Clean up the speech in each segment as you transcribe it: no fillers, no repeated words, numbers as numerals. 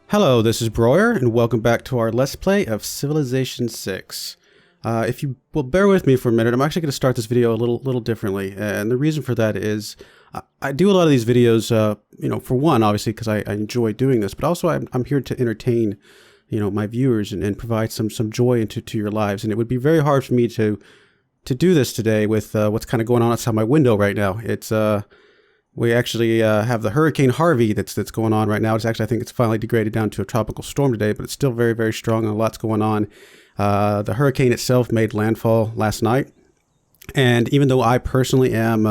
Hello, this is Broyer, and welcome back to our Let's Play of Civilization 6. If you will bear with me for a minute, I'm actually going to start this video a little differently, and the reason for that is I do a lot of these videos, for one, obviously, because I enjoy doing this, but also I'm here to entertain, my viewers and provide some joy into your lives, and it would be very hard for me to do this today with what's kind of going on outside my window right now. It's We actually have the Hurricane Harvey that's going on right now. It's actually, I think it's finally degraded down to a tropical storm today, but it's still very, very strong and a lot's going on. The hurricane itself made landfall last night. And even though I personally am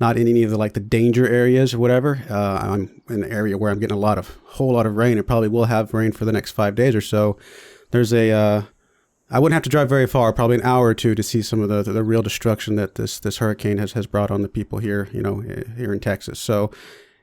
not in any of the danger areas or whatever, I'm in an area where I'm getting a whole lot of rain. It probably will have rain for the next 5 days or so. There's I wouldn't have to drive very far, probably an hour or two, to see some of the real destruction that this hurricane has brought on the people here, here in Texas. So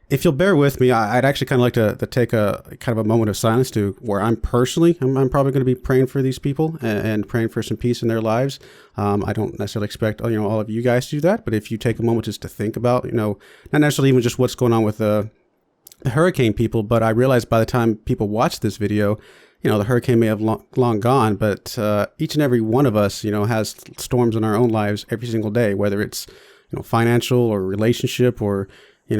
if you'll bear with me, I'd actually kind of like to take a kind of a moment of silence to where I'm probably going to be praying for these people and praying for some peace in their lives. I don't necessarily expect, all of you guys to do that, but if you take a moment just to think about, not necessarily even just what's going on with the hurricane people, but I realize by the time people watch this video, the hurricane may have long gone, but each and every one of us, has storms in our own lives every single day, whether it's, financial or relationship or,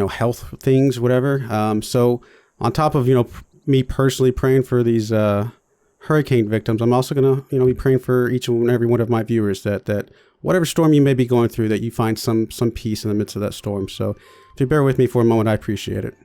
health things, whatever. So on top of, me personally praying for these hurricane victims, I'm also going to, be praying for each and every one of my viewers that whatever storm you may be going through, that you find some peace in the midst of that storm. So if you bear with me for a moment, I appreciate it.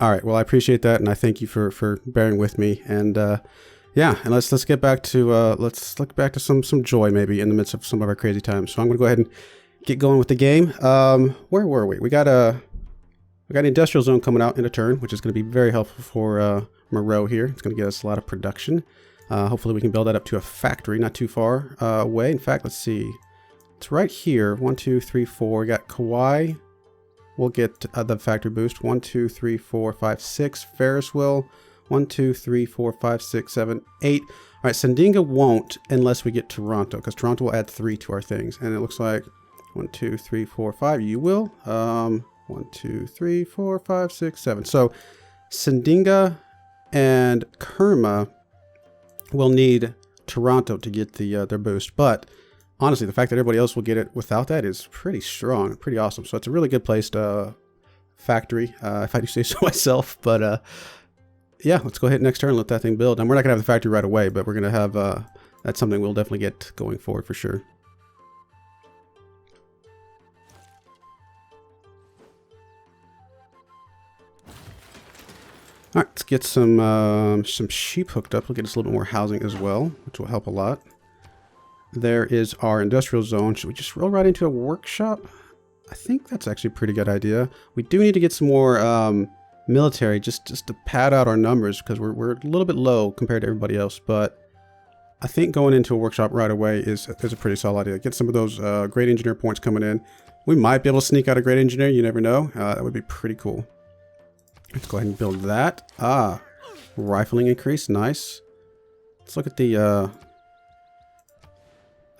All right. Well, I appreciate that, and I thank you for bearing with me. And yeah, and let's get back to let's look back to some joy maybe in the midst of some of our crazy times. So I'm going to go ahead and get going with the game. Where were we? We got an industrial zone coming out in a turn, which is going to be very helpful for Moreau here. It's going to get us a lot of production. Hopefully, we can build that up to a factory not too far away. In fact, let's see. It's right here. 1, 2, 3, 4. We got Kauai. We'll get the factory boost. 1, 2, 3, 4, 5, 6. Ferris wheel. 1, 2, 3, 4, 5, 6, 7, 8. All right, Sandinga won't unless we get Toronto, because Toronto will add 3 to our things. And it looks like 1, 2, 3, 4, 5. You will. 1, 2, 3, 4, 5, 6, 7. So Sandinga and Kerma will need Toronto to get their boost, but honestly, the fact that everybody else will get it without that is pretty strong, pretty awesome. So it's a really good placed factory, if I do say so myself. But yeah, let's go ahead next turn and let that thing build. And we're not going to have the factory right away, but we're going to have, that's something we'll definitely get going forward for sure. All right, let's get some sheep hooked up. We'll get us a little bit more housing as well, which will help a lot. There is our industrial zone. Should we just roll right into a workshop? I think that's actually a pretty good idea. We do need to get some more military just to pad out our numbers, because we're a little bit low compared to everybody else. But I think going into a workshop right away is a pretty solid idea. Get some of those great engineer points coming in. We might be able to sneak out a great engineer. You never know. That would be pretty cool. Let's go ahead and build that. Rifling increase. Nice. Let's look at the...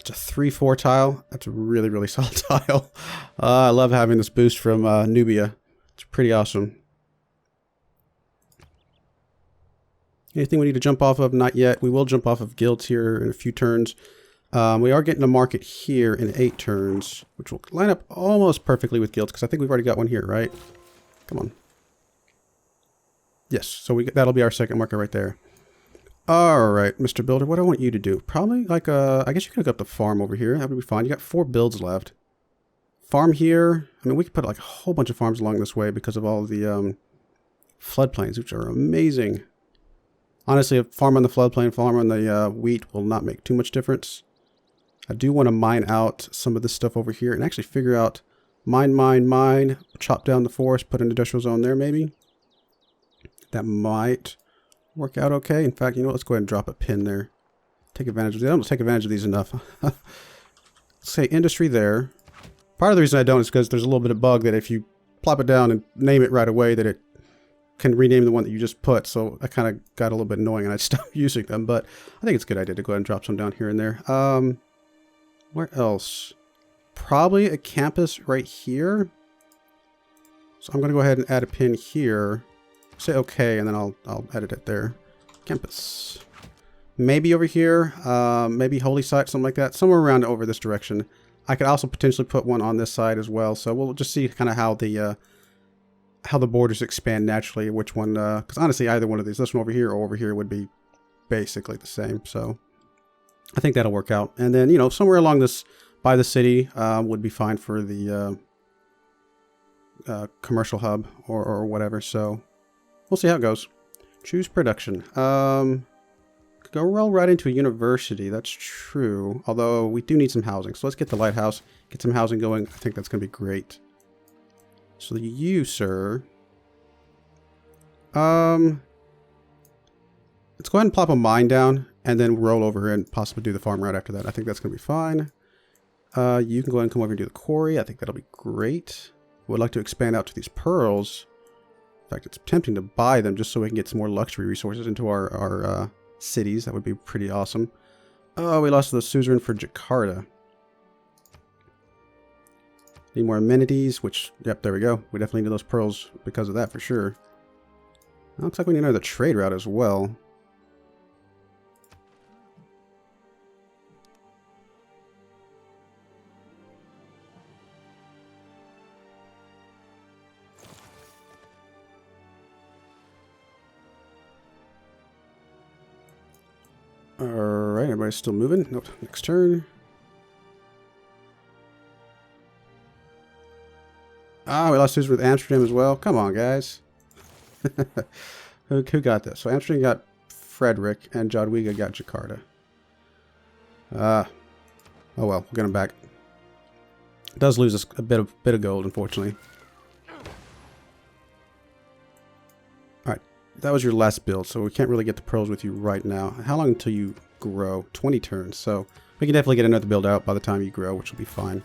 It's a 3-4 tile. That's a really, really solid tile. I love having this boost from Nubia. It's pretty awesome. Anything we need to jump off of? Not yet. We will jump off of guilds here in a few turns. We are getting a market here in 8 turns, which will line up almost perfectly with guilds, because I think we've already got one here, right? Come on. Yes, so that'll be our second market right there. All right, Mr. Builder, what do I want you to do? Probably like I guess you could hook up the farm over here. That would be fine. You got 4 builds left. Farm here. I mean, we could put like a whole bunch of farms along this way because of all the floodplains, which are amazing. Honestly, a farm on the floodplain, farm on the wheat will not make too much difference. I do want to mine out some of this stuff over here and actually figure out mine, chop down the forest, put an industrial zone there maybe. That might work out okay. In fact, you know what? Let's go ahead and drop a pin there. Take advantage of these. I don't take advantage of these enough. Let's say industry there. Part of the reason I don't is because there's a little bit of bug that if you plop it down and name it right away that it can rename the one that you just put. So I kind of got a little bit annoying and I stopped using them. But I think it's a good idea to go ahead and drop some down here and there. Where else? Probably a campus right here. So I'm going to go ahead and add a pin here. Say okay, and then I'll edit it there. Campus. Maybe over here. Maybe holy site, something like that. Somewhere around over this direction. I could also potentially put one on this side as well. So we'll just see kind of how the borders expand naturally. Which one? Because honestly, either one of these, this one over here or over here, would be basically the same. So I think that'll work out. And then, you know, somewhere along this by the city would be fine for the commercial hub or whatever. So we'll see how it goes. Choose production. Go roll right into a university. That's true. Although we do need some housing. So let's get the lighthouse. Get some housing going. I think that's going to be great. So you, sir. Let's go ahead and plop a mine down. And then roll over and possibly do the farm right after that. I think that's going to be fine. You can go ahead and come over and do the quarry. I think that'll be great. Would like to expand out to these pearls. In fact, it's tempting to buy them just so we can get some more luxury resources into our cities. That would be pretty awesome. Oh, we lost the suzerain for Jakarta. Need more amenities, which, yep, there we go. We definitely need those pearls because of that for sure. Looks like we need another trade route as well. Alright, everybody's still moving. Nope, next turn. Ah, we lost who's with Amsterdam as well. Come on, guys. Who got this? So Amsterdam got Frederick, and Jadwiga got Jakarta. Oh well, we'll get him back. It does lose us a bit of gold, unfortunately. Alright, that was your last build, so we can't really get the pearls with you right now. How long until you grow? 20 turns, so we can definitely get another build out by the time you grow, which will be fine.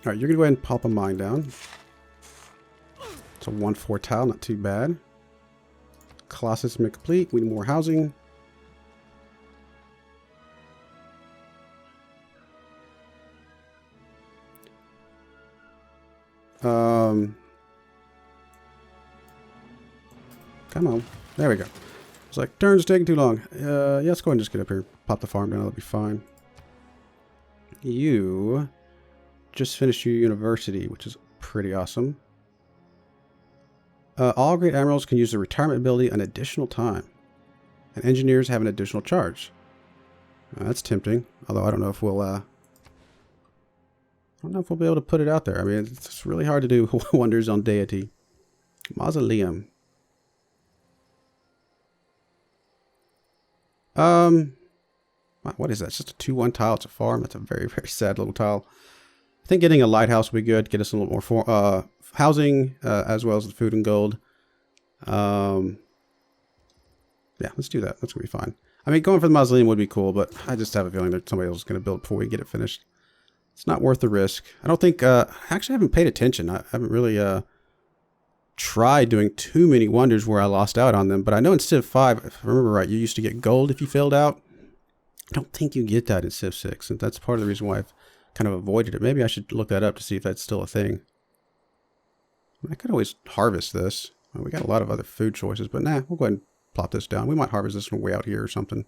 Alright, you're going to go ahead and pop a mine down. It's a 1-4 tile, not too bad. Class system complete. We need more housing. Come on. There we go. It's like, turn's taking too long. Yeah, let's go ahead and just get up here. Pop the farm down. That'll be fine. You just finished your university, which is pretty awesome. All great admirals can use the retirement ability an additional time. And engineers have an additional charge. That's tempting. Although I don't know if we'll be able to put it out there. I mean, it's really hard to do wonders on Deity. Mausoleum. What is that? It's just a 2-1 tile. It's a farm. That's a very, very sad little tile. I think getting a lighthouse would be good. Get us a little more housing, as well as the food and gold. Yeah, let's do that. That's going to be fine. I mean, going for the mausoleum would be cool, but I just have a feeling that somebody else is going to build before we get it finished. It's not worth the risk. I don't think... I actually haven't paid attention. I haven't really tried doing too many wonders where I lost out on them. But I know in Civ 5, if I remember right, you used to get gold if you failed out. I don't think you get that in Civ 6. And that's part of the reason why I've kind of avoided it. Maybe I should look that up to see if that's still a thing. I could always harvest this. Well, we got a lot of other food choices, but nah, we'll go ahead and plop this down. We might harvest this one way out here or something.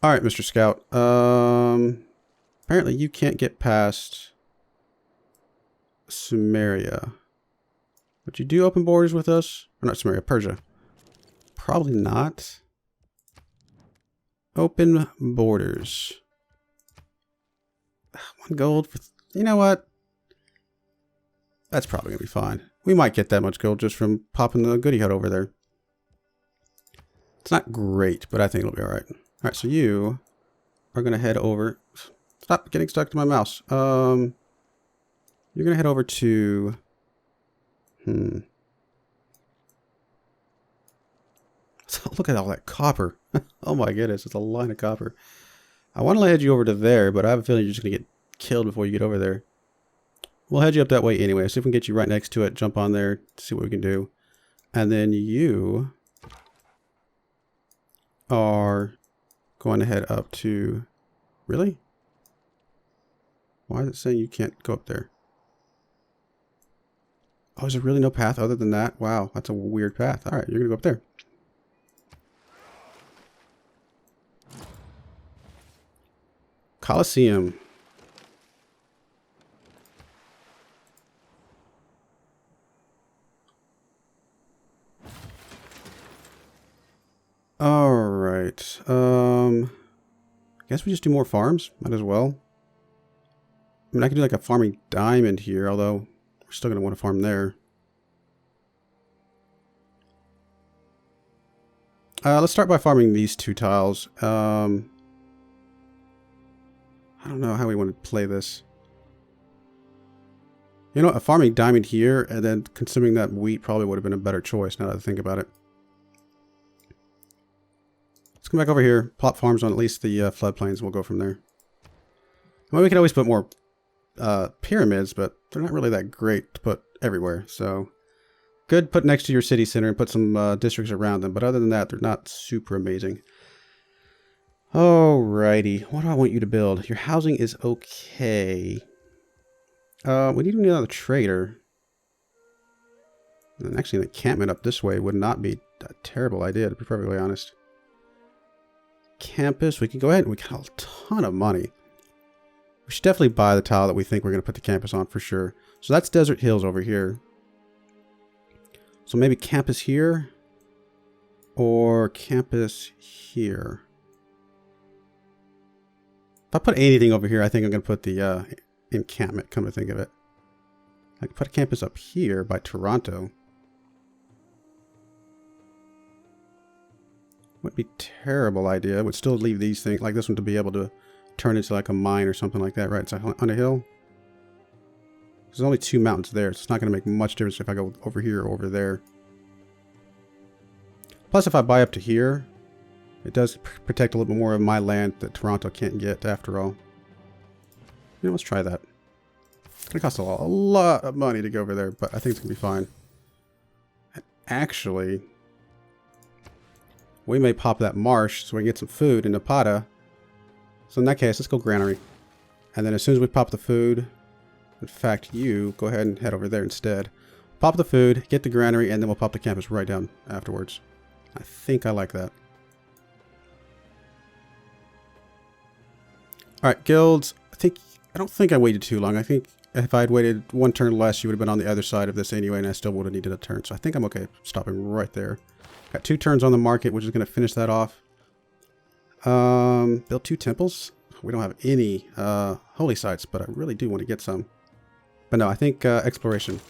All right, Mr. Scout. Apparently you can't get past Sumeria. But you do open borders with us? Or not Sumeria, Persia. Probably not. Open borders. 1 gold for... You know what? That's probably going to be fine. We might get that much gold just from popping the goodie hut over there. It's not great, but I think it'll be alright. Alright, so you are going to head over... Stop getting stuck to my mouse. You're going to head over to... So look at all that copper. Oh my goodness, it's a line of copper. I want to head you over to there, but I have a feeling you're just going to get killed before you get over there. We'll head you up that way anyway. See if we can get you right next to it. Jump on there. See what we can do. And then you are going to head up to... Really? Why is it saying you can't go up there? Oh, is there really no path other than that? Wow, that's a weird path. Alright, you're going to go up there. Colosseum. Alright. I guess we just do more farms. Might as well. I mean, I could do like a farming diamond here, although we're still going to want to farm there. Let's start by farming these 2 tiles. I don't know how we want to play this. You know, a farming diamond here and then consuming that wheat probably would have been a better choice now that I think about it. Let's come back over here, plot farms on at least the floodplains, and we'll go from there. I mean, we could always put more pyramids, but they're not really that great to put everywhere. So, good put next to your city center and put some districts around them. But other than that, they're not super amazing. Alrighty, what do I want you to build? Your housing is okay. We need another trader. And actually, an encampment up this way would not be a terrible idea, to be perfectly honest. Campus, we can go ahead and we got a ton of money. We should definitely buy the tile that we think we're going to put the campus on for sure. So that's Desert Hills over here. So maybe campus here or campus here. If I put anything over here, I think I'm going to put the encampment, come to think of it. I could put a campus up here by Toronto. Wouldn't be a terrible idea. It would still leave these things, like this one, to be able to turn into like a mine or something like that, right? It's on a hill. There's only 2 mountains there, so it's not going to make much difference if I go over here or over there. Plus, if I buy up to here, it does protect a little bit more of my land that Toronto can't get after all. You know, let's try that. It's going to cost a lot of money to go over there, but I think it's going to be fine. And actually, we may pop that marsh so we can get some food in Napata. So in that case, let's go granary. And then as soon as we pop the food, in fact, you go ahead and head over there instead. Pop the food, get the granary, and then we'll pop the campus right down afterwards. I think I like that. Alright, guilds. I don't think I waited too long. I think if I had waited 1 turn less, you would have been on the other side of this anyway, and I still would have needed a turn. So I think I'm okay stopping right there. Got 2 turns on the market, which is going to finish that off. Build 2 temples. We don't have any holy sites, but I really do want to get some. But no, I think exploration,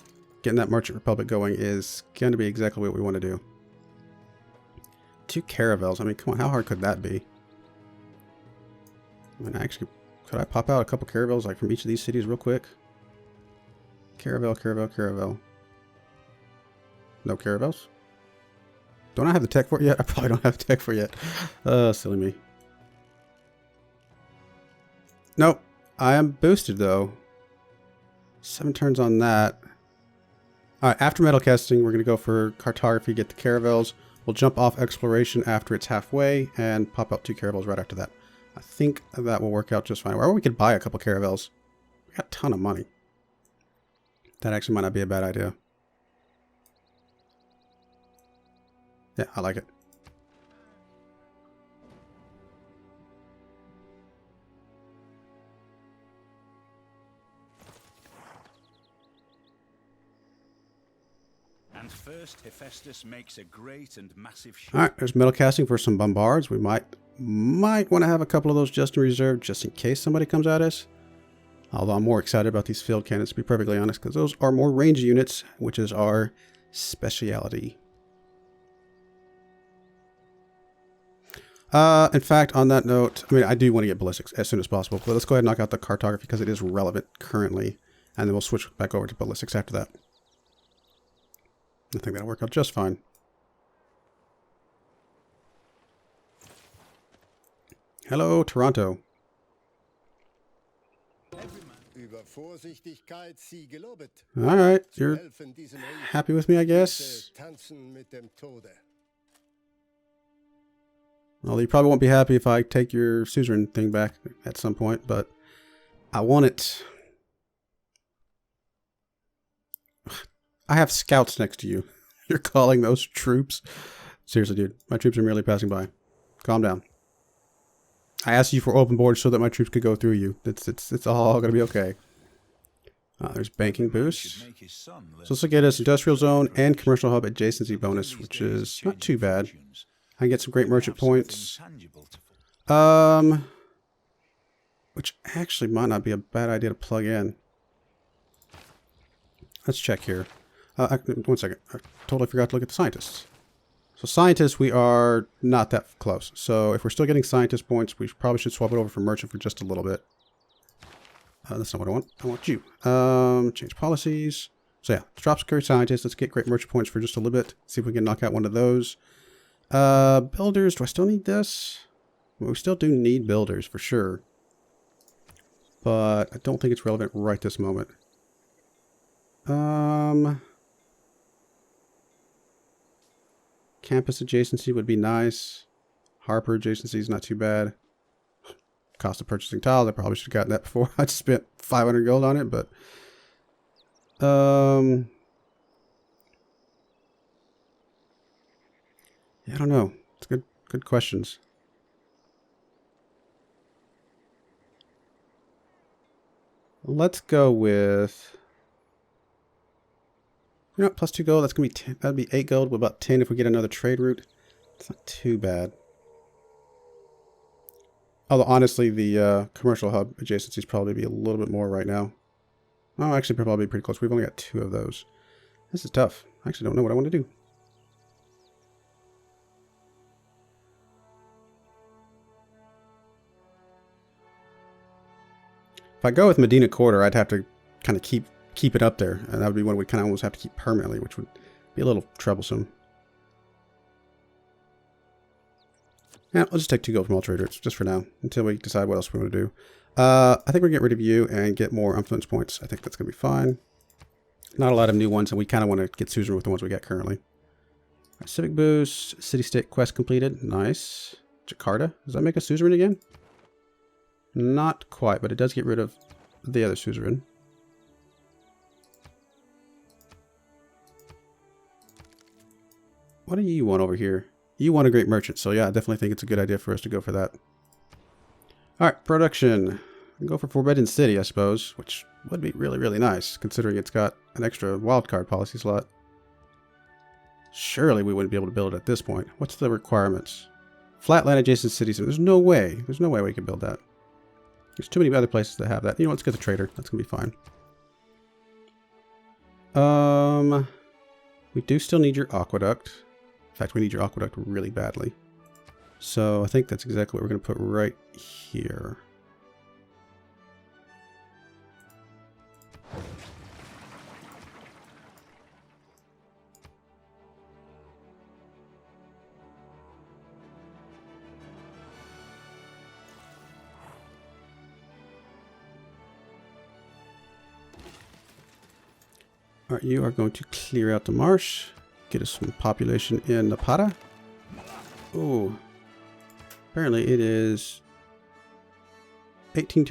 getting that Merchant Republic going is going to be exactly what we want to do. 2 caravels. I mean, come on, how hard could that be? I mean, actually, could I pop out a couple caravels like from each of these cities real quick? Caravel, caravel, caravel. No caravels? Don't I have the tech for it yet? I probably don't have tech for it yet. Silly me. Nope. I am boosted though. 7 turns on that. Alright, after metal casting, we're going to go for cartography, get the caravels. We'll jump off exploration after it's halfway and pop up 2 caravels right after that. I think that will work out just fine. Or we could buy a couple caravels. We got a ton of money. That actually might not be a bad idea. Yeah, I like it. And first, Hephaestus makes a great and massive ship. All right, there's metal casting for some bombards. We might want to have a couple of those just in reserve, just in case somebody comes at us. Although I'm more excited about these field cannons, to be perfectly honest, because those are more range units, which is our speciality. In fact, on that note, I mean, I do want to get ballistics as soon as possible, but let's go ahead and knock out the cartography because it is relevant currently, and then we'll switch back over to ballistics after that. I think that'll work out just fine. Hello, Toronto. Alright, you're happy with me, I guess? Well, you probably won't be happy if I take your suzerain thing back at some point, but I want it. I have scouts next to you. You're calling those troops? Seriously, dude, my troops are merely passing by. Calm down. I asked you for open borders so that my troops could go through you. It's all gonna be okay. There's banking boost. So this will get us industrial zone and commercial hub adjacency bonus, which is not too bad. I can get some great merchant points. Which actually might not be a bad idea to plug in. Let's check here. 1 second. I totally forgot to look at the scientists. So scientists, we are not that close. So if we're still getting scientist points, we probably should swap it over for merchant for just a little bit. That's not what I want. I want you. Change policies. So yeah, drop security scientists. Let's get great merchant points for just a little bit. See if we can knock out one of those. Builders. Do I still need this? Well, we still do need builders for sure. But I don't think it's relevant right this moment. Campus adjacency would be nice. Harper adjacency is not too bad. Cost of purchasing tiles, I probably should have gotten that before I spent 500 gold on it, but yeah, I don't know. It's good questions. Let's go with, you know, plus 2 gold. That's gonna be 10, that'd be 8 gold with about 10 if we get another trade route. It's not too bad. Although, honestly, the commercial hub adjacencies probably be a little bit more right now. Oh, actually, probably pretty close. We've only got 2 of those. This is tough. I actually don't know what I want to do. If I go with Medina Quarter, I'd have to kind of keep it up there. And that would be one we kind of almost have to keep permanently, which would be a little troublesome. Yeah, I'll just take 2 gold from all traders, just for now, until we decide what else we want to do. I think we're going to get rid of you and get more influence points. I think that's going to be fine. Not a lot of new ones, and we kind of want to get suzerain with the ones we got currently. Right, civic boost, city-state quest completed. Nice. Jakarta. Does that make a suzerain again? Not quite, but it does get rid of the other suzerain. What do you want over here? You want a great merchant, so yeah, I definitely think it's a good idea for us to go for that. Alright, production. We can go for Forbidden City, I suppose, which would be really, really nice, considering it's got an extra wildcard policy slot. Surely we wouldn't be able to build it at this point. What's the requirements? Flatland adjacent cities. There's no way. There's no way we can build that. There's too many other places that have that. You know, let's get the trader. That's going to be fine. We do still need your aqueduct. In fact, we need your aqueduct really badly. So I think that's exactly what we're going to put right here. All right, you are going to clear out the marsh. Get us some population in Napata. Oh, apparently it is 18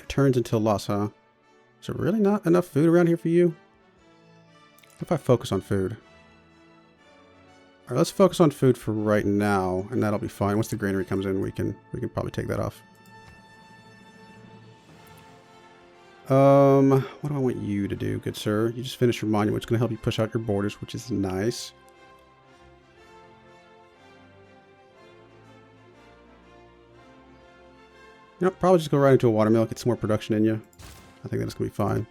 turns until loss, huh? Is there really not enough food around here for you? What if I focus on food? All right, let's focus on food for right now, and that'll be fine. Once the granary comes in, we can probably take that off. What do I want you to do, good sir? You just finished your monument. It's going to help you push out your borders, which is nice. You know, probably just go right into a watermill, get some more production in you. I think that's going to be fine.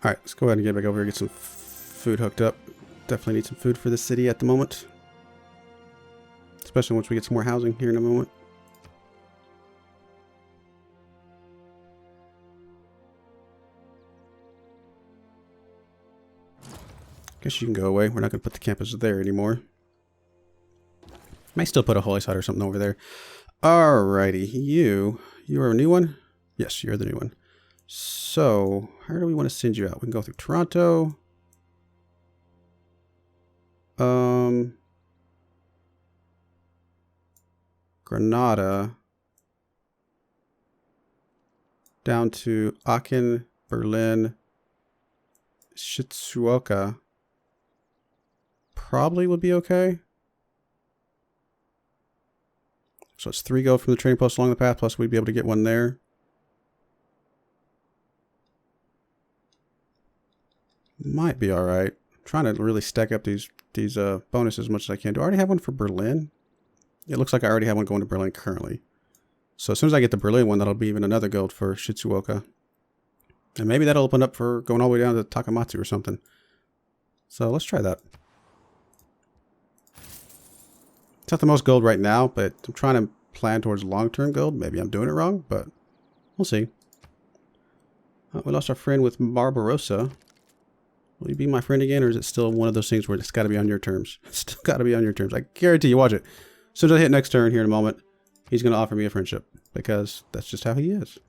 Alright, let's go ahead and get back over here and get some food hooked up. Definitely need some food for the city at the moment. Especially once we get some more housing here in a moment. Guess you can go away. We're not going to put the campus there anymore. Might still put a holy site or something over there. Alrighty, you are a new one? Yes, you're the new one. So, where do we want to send you out? We can go through Toronto. Granada. Down to Aachen, Berlin, Shizuoka. Probably would be okay. So it's 3 go from the trading post along the path, plus we'd be able to get one there. Might be alright. Trying to really stack up these bonuses as much as I can. Do I already have one for Berlin? It looks like I already have one going to Berlin currently. So as soon as I get the Berlin one, that'll be even another gold for Shizuoka. And maybe that'll open up for going all the way down to Takamatsu or something. So let's try that. It's not the most gold right now, but I'm trying to plan towards long-term gold. Maybe I'm doing it wrong, but we'll see. We lost our friend with Barbarossa. Will you be my friend again, or is it still one of those things where it's got to be on your terms? It's still got to be on your terms. I guarantee you, watch it. As soon as I hit next turn here in a moment, he's going to offer me a friendship, because that's just how he is.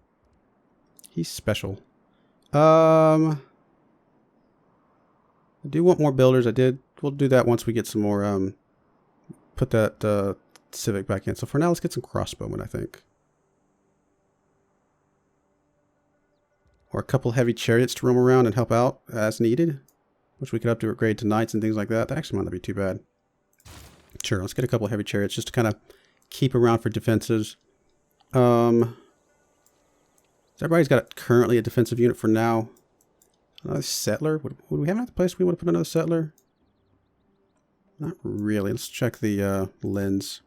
He's special. I do want more builders. We'll do that once we get some more, put that civic back in. So for now, let's get some crossbowmen, I think. Or a couple heavy chariots to roam around and help out as needed. Which we could up to upgrade to knights and things like that. That actually might not be too bad. Sure, let's get a couple heavy chariots just to kind of keep around for defenses. Everybody's got currently a defensive unit for now. Another settler? Would we have another place we want to put another settler? Not really. Let's check the lens.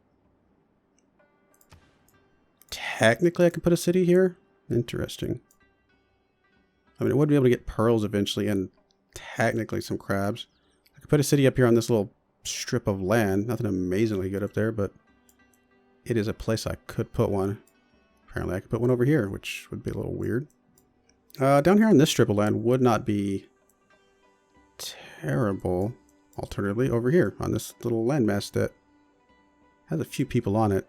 Technically, I could put a city here. Interesting. I mean, it would be able to get pearls eventually and technically some crabs. I could put a city up here on this little strip of land. Nothing amazingly good up there, but it is a place I could put one. Apparently, I could put one over here, which would be a little weird. Down here on this strip of land would not be terrible. Alternatively, over here on this little landmass that has a few people on it.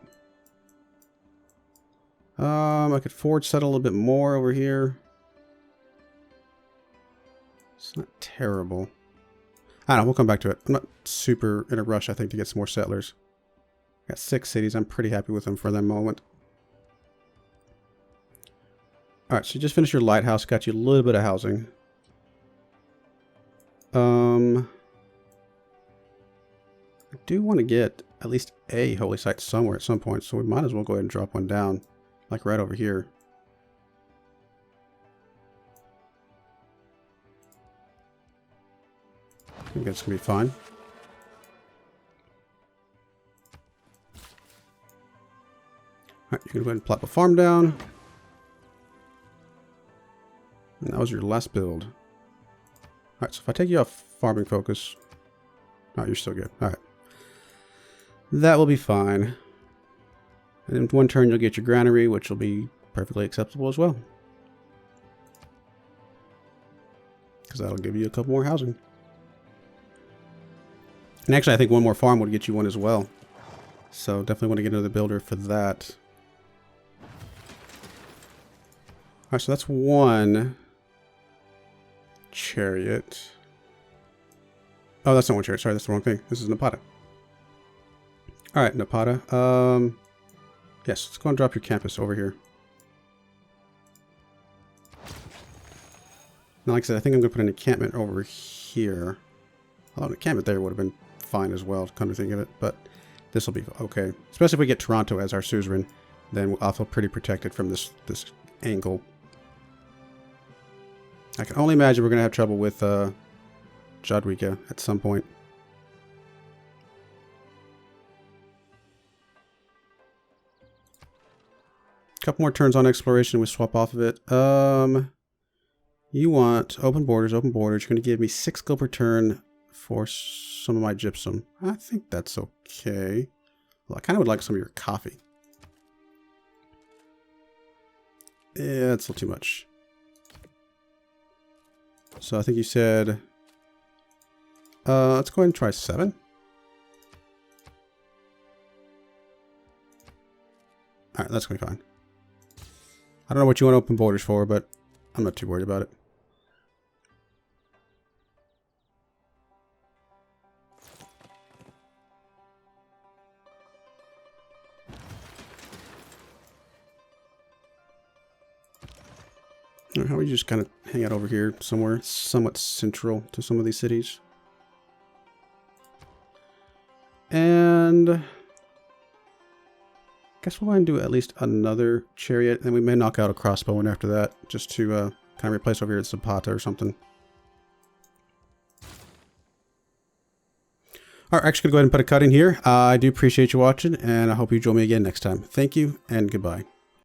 I could forge settle a little bit more over here. It's not terrible. I don't know, we'll come back to it. I'm not super in a rush, I think, to get some more settlers. Got 6 cities. I'm pretty happy with them for the moment. Alright, so you just finished your lighthouse. Got you a little bit of housing. I do want to get at least a holy site somewhere at some point, so we might as well go ahead and drop one down. Like right over here. I think that's going to be fine. Alright, you can go ahead and plop a farm down. And that was your last build. Alright, so if I take you off farming focus... Oh, you're still good. Alright. That will be fine. And in one turn you'll get your granary, which will be perfectly acceptable as well. Because that'll give you a couple more housing. And actually I think one more farm would get you one as well. So definitely want to get another builder for that. Alright, so that's one chariot. Oh, that's not one chariot. Sorry, that's the wrong thing. This is Napata. Alright, Napata. Yes, let's go and drop your campus over here. Now, like I said, I think I'm going to put an encampment over here. Well, an encampment there would have been fine as well, come to think of it. But this will be okay. Especially if we get Toronto as our suzerain, then I'll feel pretty protected from this angle. I can only imagine we're going to have trouble with Jadwiga at some point. Couple more turns on exploration. We swap off of it. You want open borders, open borders. You're going to give me 6 gold per turn for some of my gypsum. I think that's okay. Well, I kind of would like some of your coffee. Yeah, that's a little too much. So I think you said, let's go ahead and try 7. All right, that's going to be fine. I don't know what you want open borders for, but I'm not too worried about it. How about you just kind of hang out over here somewhere somewhat central to some of these cities. And I guess we'll go ahead and do at least another chariot, and we may knock out a crossbowman after that, just to kind of replace over here at Zapata or something. All right, actually going to go ahead and put a cut in here. I do appreciate you watching, and I hope you join me again next time. Thank you, and goodbye.